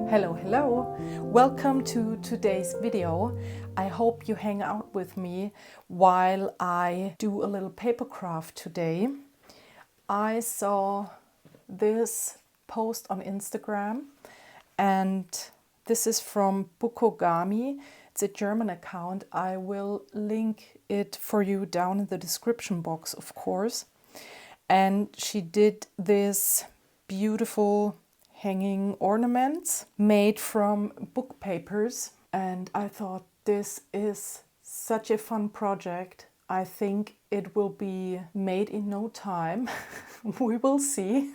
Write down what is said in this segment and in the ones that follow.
Hello, hello! Welcome to today's video. I hope you hang out with me while I do a little paper craft today. I saw this post on Instagram and this is from Bukogami. It's a German account. I will link it for you down in the description box, of course. And she did this beautiful hanging ornaments made from book papers, and I thought this is such a fun project. I think it will be made in no time. We will see.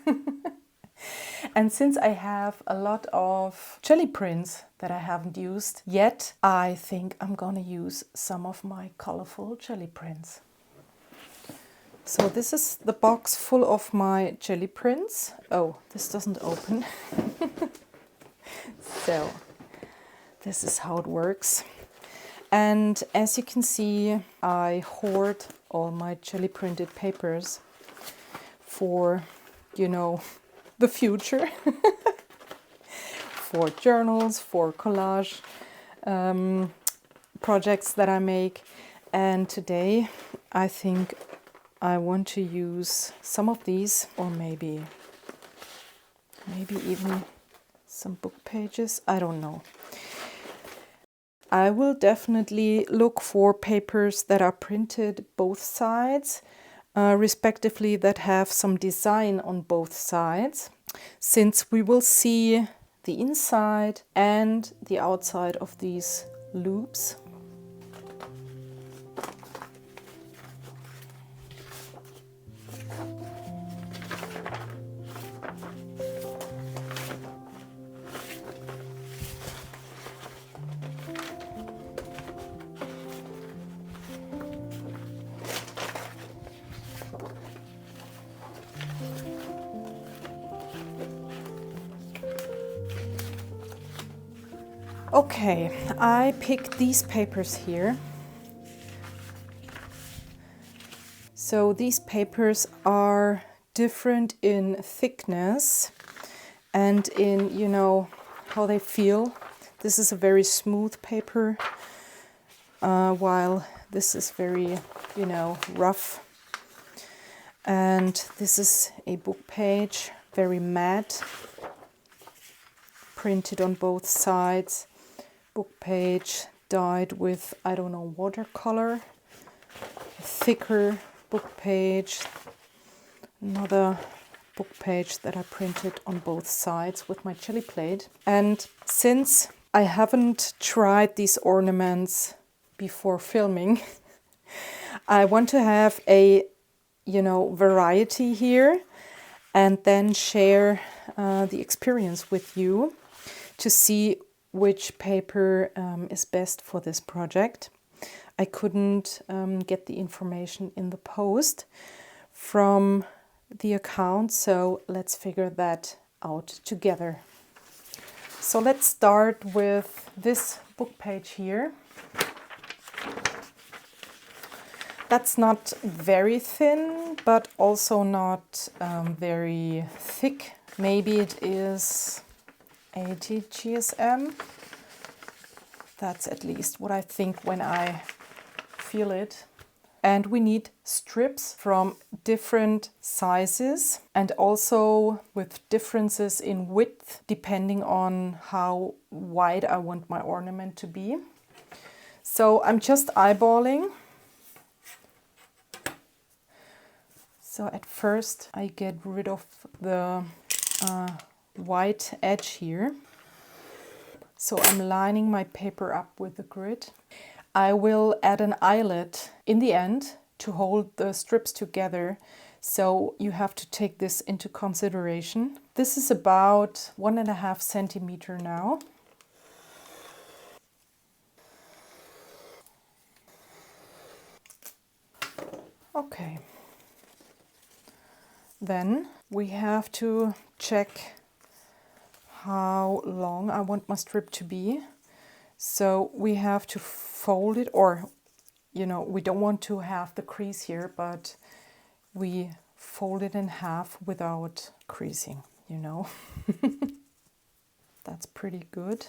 And since I have a lot of jelly prints that I haven't used yet, I think I'm gonna use some of my colorful jelly prints. So this is the box full of my jelly prints. Oh, this doesn't open. So this is how it works. And as you can see, I hoard all my jelly printed papers for, you know, the future. For journals, for collage projects that I make. And today I think I want to use some of these, or maybe even some book pages. I don't know. I will definitely look for papers that are printed both sides, respectively that have some design on both sides, since we will see the inside and the outside of these loops. Okay, I picked these papers here. So these papers are different in thickness and in, you know, how they feel. This is a very smooth paper, while this is very, you know, rough. And this is a book page, very matte, printed on both sides. Book page dyed with, I don't know, watercolor. Thicker book page. Another book page that I printed on both sides with my jelly plate. And since I haven't tried these ornaments before filming, I want to have a, you know, variety here and then share the experience with you to see which paper is best for this project. I couldn't get the information in the post from the account, so let's figure that out together. So let's start with this book page here. That's not very thin, but also not very thick. Maybe it is 80 GSM. That's at least what I think when I feel it. And we need strips from different sizes and also with differences in width depending on how wide I want my ornament to be. So I'm just eyeballing. So at first I get rid of the white edge here. So I'm lining my paper up with the grid. I will add an eyelet in the end to hold the strips together. So you have to take this into consideration. This is about 1.5 centimeter now. Okay. Then we have to check how long I want my strip to be. So we have to fold it, or, you know, we don't want to have the crease here, but we fold it in half without creasing, you know. That's pretty good.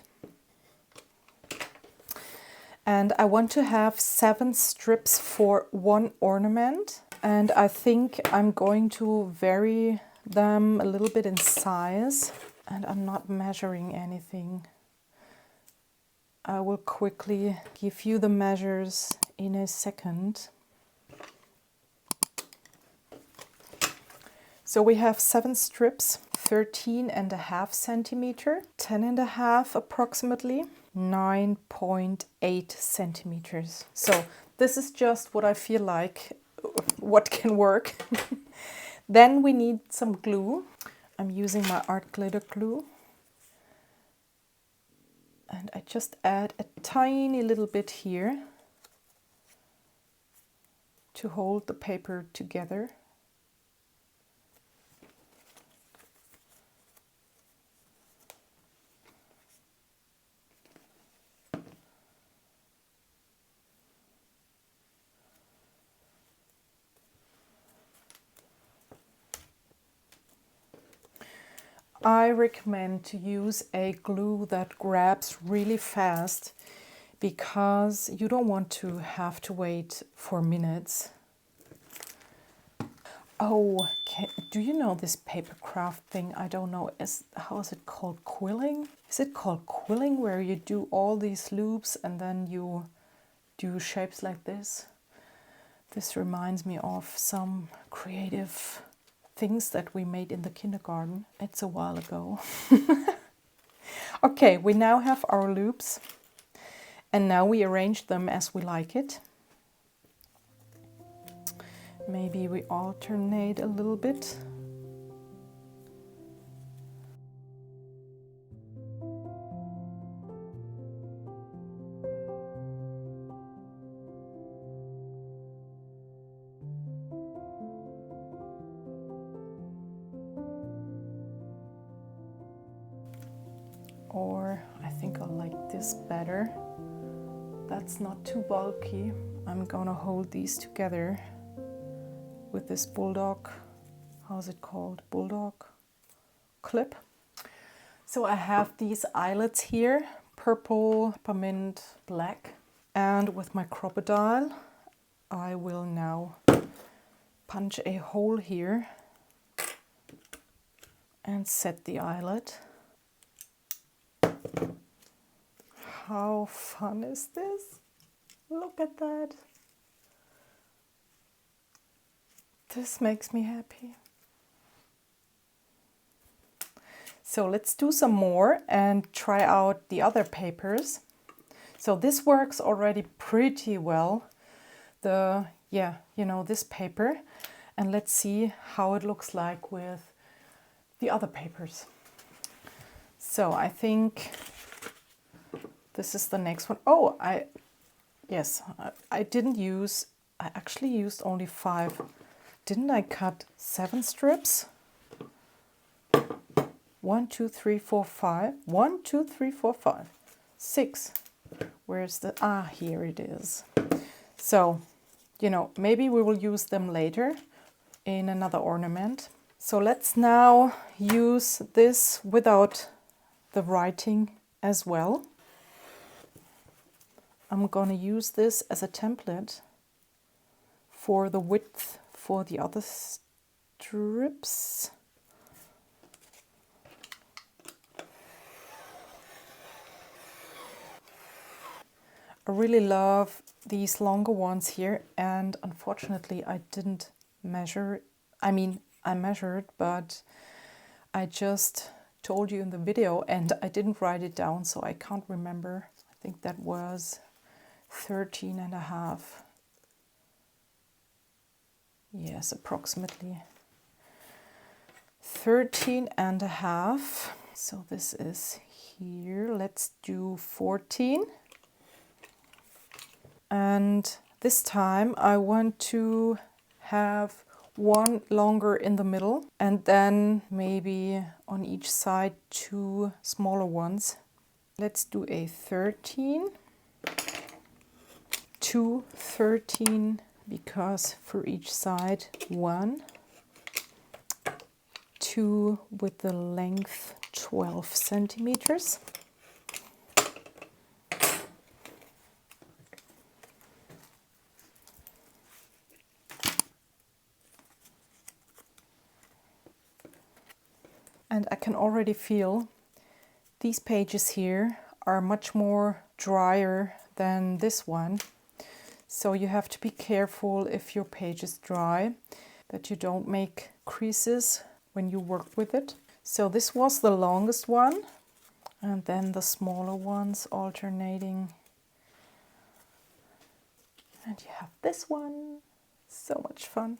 And I want to have 7 strips for 1 ornament. And I think I'm going to vary them a little bit in size. And I'm not measuring anything. I will quickly give you the measures in a second. So we have 7 strips, 13.5 centimeter, 10.5 approximately, 9.8 centimeters. So this is just what I feel like, what can work. Then we need some glue. I'm using my art glitter glue. And I just add a tiny little bit here to hold the paper together. I recommend to use a glue that grabs really fast because you don't want to have to wait for minutes. Oh, do you know this paper craft thing? I don't know. How is it called? Quilling? Is it called quilling, where you do all these loops and then you do shapes like this? This reminds me of some creative things that we made in the kindergarten. It's a while ago. Okay, we now have our loops and now we arrange them as we like it. Maybe we alternate a little bit. Or I think I like this better. That's not too bulky. I'm gonna hold these together with this bulldog, how's it called? Bulldog clip. So I have these eyelets here, purple, peppermint, black. And with my crocodile, I will now punch a hole here and set the eyelet. How fun is this? Look at that. This makes me happy. So let's do some more and try out the other papers. So this works already pretty well. This paper. And let's see how it looks like with the other papers. So I think this is the next one. Oh, I actually used only 5. Didn't I cut 7 strips? 1, 2, 3, 4, 5. 1, 2, 3, 4, 5. 6. Where's the, here it is. So, maybe we will use them later in another ornament. So let's now use this without the writing as well. I'm going to use this as a template for the width for the other strips. I really love these longer ones here, and unfortunately I didn't measure. I measured, but I just told you in the video and I didn't write it down, so I can't remember. I think that was 13.5. Yes, approximately 13.5. So this is here. Let's do 14. And this time I want to have one longer in the middle and then maybe on each side 2 smaller ones. Let's do a 13. 2 13, because for each side 1. 2 with the length 12 centimeters. And I can already feel these pages here are much more drier than this one. So you have to be careful if your page is dry, that you don't make creases when you work with it. So this was the longest one, and then the smaller ones alternating. And you have this one. So much fun.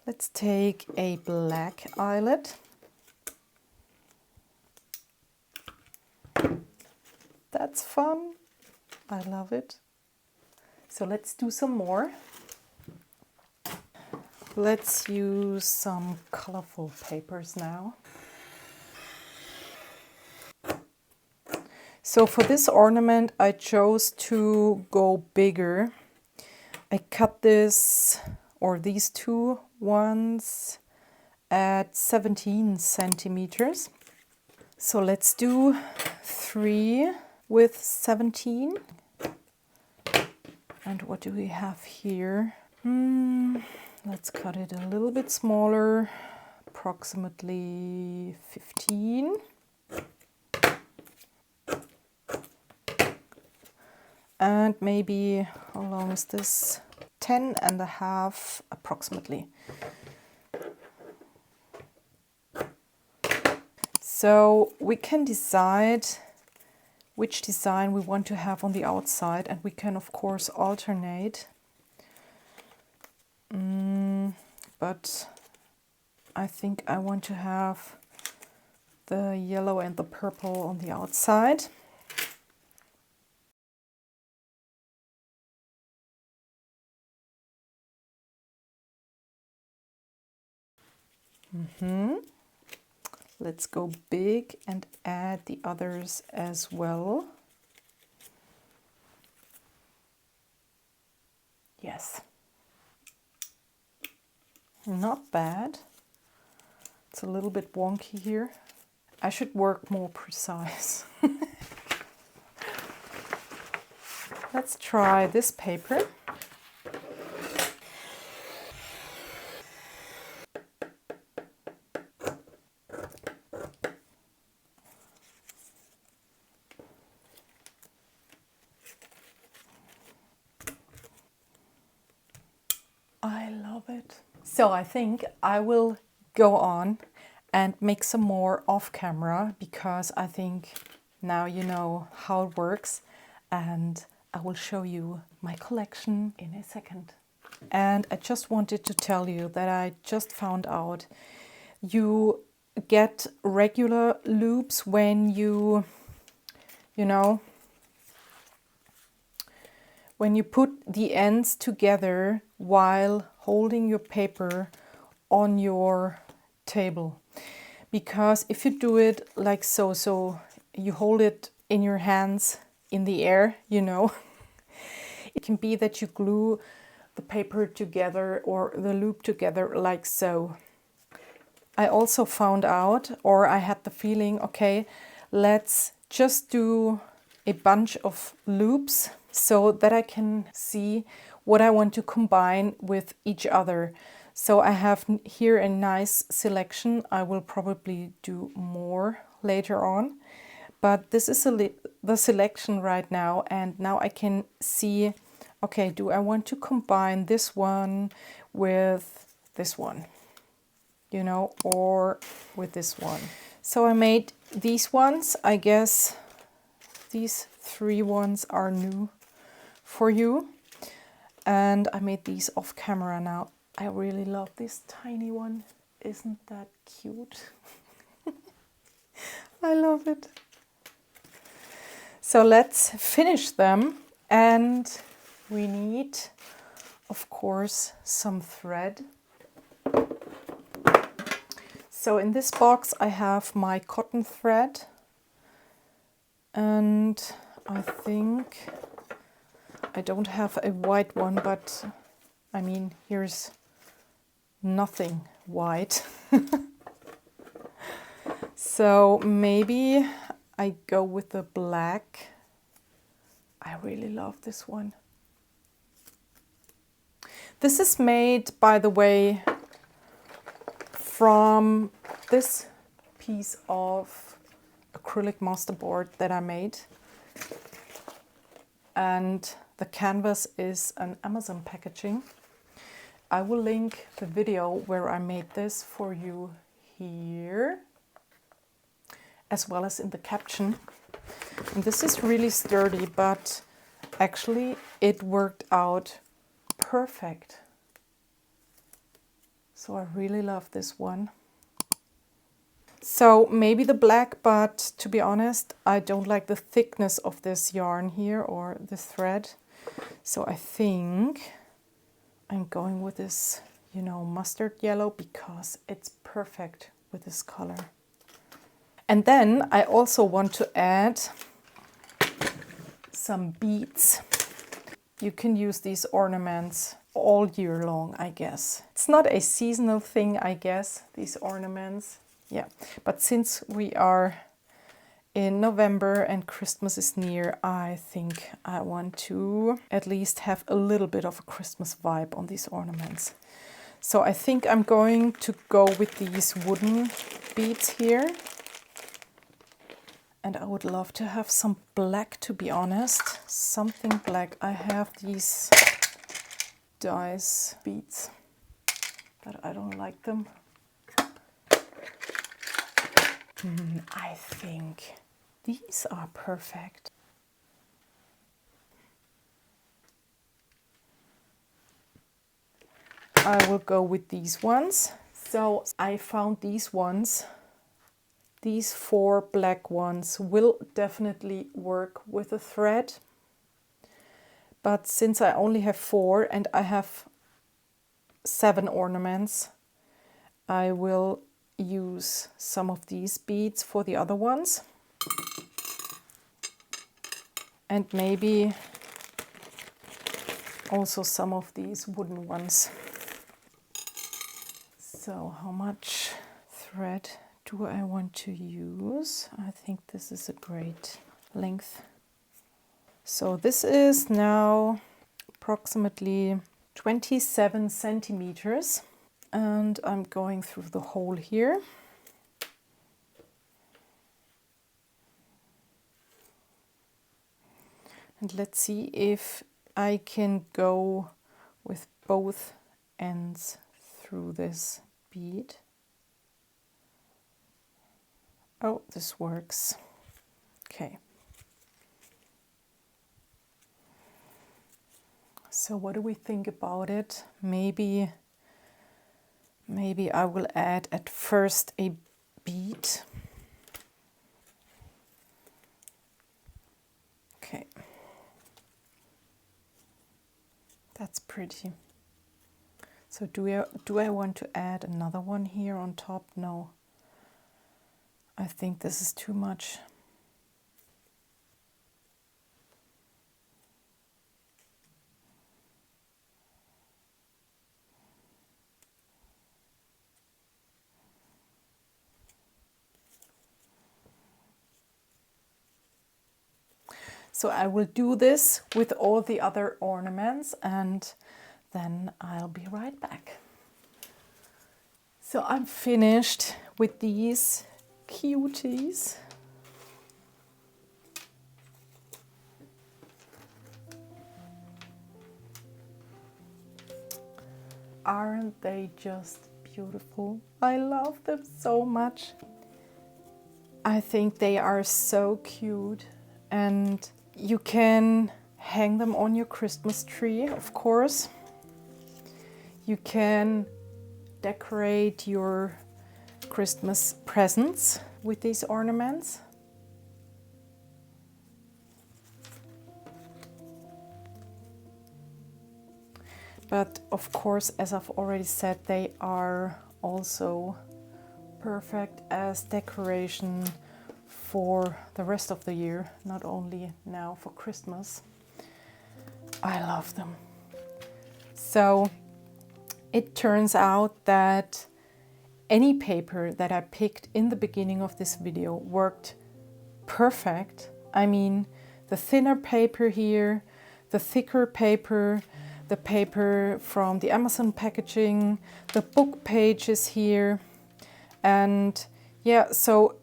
Let's take a black eyelet. That's fun. I love it. So let's do some more. Let's use some colorful papers now. So for this ornament, I chose to go bigger. I cut this, or these two ones, at 17 centimeters. So let's do 3 with 17. And what do we have here? Let's cut it a little bit smaller, approximately 15. And maybe, how long is this? 10.5 approximately. So we can decide which design we want to have on the outside, and we can of course alternate. But I think I want to have the yellow and the purple on the outside. Let's go big and add the others as well. Yes. Not bad. It's a little bit wonky here. I should work more precise. Let's try this paper. I love it. So I think I will go on and make some more off camera, because I think now you know how it works, and I will show you my collection in a second. And I just wanted to tell you that I just found out you get regular loops when you know, when you put the ends together while holding your paper on your table. Because if you do it like so, so you hold it in your hands in the air, you know, it can be that you glue the paper together or the loop together like so. I also found out, or I had the feeling, okay, let's just do a bunch of loops so that I can see what I want to combine with each other. So I have here a nice selection. I will probably do more later on, but this is the selection right now, and now I can see, okay, do I want to combine this one with this one, you know, or with this one. So I made these ones. I guess these 3 ones are new for you. And I made these off camera now. I really love this tiny one. Isn't that cute? I love it. So let's finish them. And we need, of course, some thread. So in this box I have my cotton thread, and I think I don't have a white one, but I mean, here's nothing white. So maybe I go with the black. I really love this one. This is made, by the way, from this piece of acrylic masterboard that I made. And the canvas is an Amazon packaging. I will link the video where I made this for you here, as well as in the caption. And this is really sturdy, but actually it worked out perfect. So I really love this one. So maybe the black, but to be honest, I don't like the thickness of this yarn here or this thread. So I think I'm going with this, you know, mustard yellow because it's perfect with this color. And then I also want to add some beads. You can use these ornaments all year long, I guess. It's not a seasonal thing, I guess, these ornaments. Yeah, but since we are in November and Christmas is near, I think I want to at least have a little bit of a Christmas vibe on these ornaments. So I think I'm going to go with these wooden beads here. And I would love to have some black, to be honest. Something black. I have these dice beads, but I don't like them. I think these are perfect. I will go with these ones. So I found these ones. These 4 black ones will definitely work with a thread. But since I only have 4 and I have 7 ornaments, I will use some of these beads for the other ones. And maybe also some of these wooden ones. So how much thread do I want to use? I think this is a great length. So this is now approximately 27 centimeters. And I'm going through the hole here. And let's see if I can go with both ends through this bead. Oh, this works. Okay. So what do we think about it? Maybe I will add at first a bead. Okay. That's pretty. So do I want to add another one here on top? No. I think this is too much. So I will do this with all the other ornaments and then I'll be right back. So I'm finished with these cuties. Aren't they just beautiful? I love them so much. I think they are so cute, and you can hang them on your Christmas tree, of course. You can decorate your Christmas presents with these ornaments. But of course, as I've already said, they are also perfect as decoration for the rest of the year, not only now for Christmas. I love them. So it turns out that any paper that I picked in the beginning of this video worked perfect. I mean, the thinner paper here, the thicker paper, the paper from the Amazon packaging, the book pages here. And yeah, so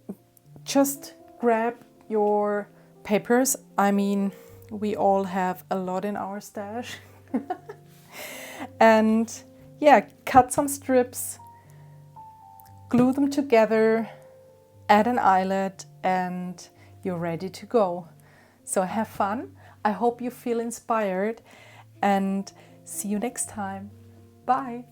just grab your papers. I mean, we all have a lot in our stash. And yeah, cut some strips, glue them together, add an eyelet, and you're ready to go. So have fun. I hope you feel inspired, and see you next time. Bye.